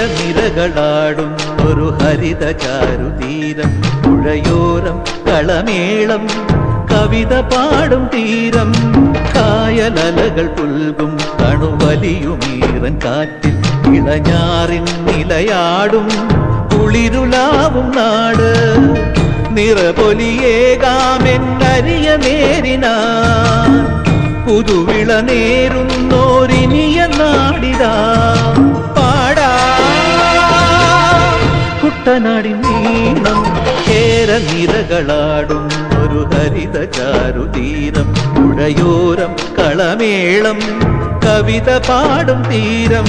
കേരനിരകളാടും ഒരു ഹരിത ചാരുതീരം പുഴയോരം കളമേളം കവിത പാടും തീരം കായലലകൾ പുൽകും കണുവലിയുമീറൻ കാറ്റിൽ ഇളഞ്ഞാറിൻ നിലയാടും കുളിരുലാവും നാട് നിറപൊലിയേകാമെന്നരിയ നേരിനാ പുതുവിള നേരുന്നോരിനിയ നാടിതാ പാടാ കുട്ടനാടിൻ നീളം കേരനിരകളാടും ഒരു ഹരിത ചാരുതീരം പുഴയോരം കളമേളം കവിത പാടും തീരം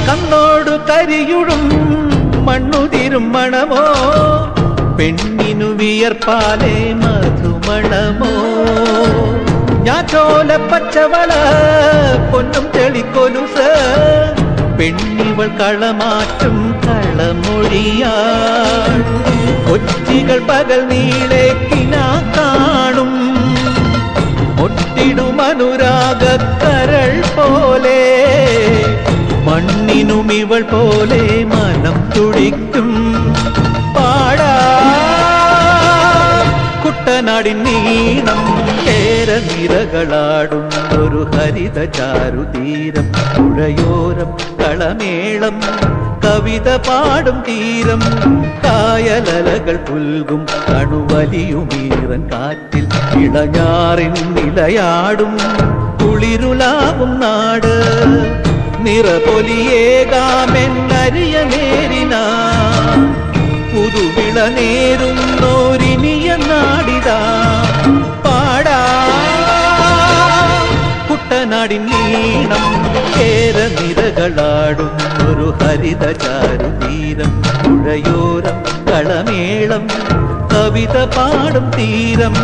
കണ്ണോടു കരിയുടും മണ്ണുതിരും മണമോ പെണ്ണിനു വിയർപ്പാലേ മധുമണമോ ഞാറ്റോല പച്ചവള പൊന്നും തെളിക്കൊലുസ് പെണ്ണിവൾ കളമാറ്റും കളമൊഴിയാ കൊച്ചികൾ പകൽ നീളേക്കിനാ കാണും ഒട്ടിടും അനുരാഗക്കരൾ പോലെ മണ്ണിനും ഇവൾ പോലെ മനം തുടിക്കും പാടാ കുട്ടനാടിൻ നീണം കേരനിരകളാടും ഒരു ഹരിത ചാരുതീരം പുഴയോരം കളമേളം കവിത പാടും തീരം കായലലകൾ പുൽകും കണുവലിയുമീറൻ കാറ്റിൽ ഇളഞ്ഞാറിൻ നിലയാടും കുളിരുലാവും നാട് നിറപൊലിയേകാമെന്നരിയ നേരിനാ പുതുവിള നേരുന്നോരിനിയ നാടിതാ പാടാ കുട്ടനാടിൻ നീണം കേരനിരകളാടും ഒരു ഹരിത ചാരുതീരം പുഴയോരം കളമേളം കവിത പാടും തീരം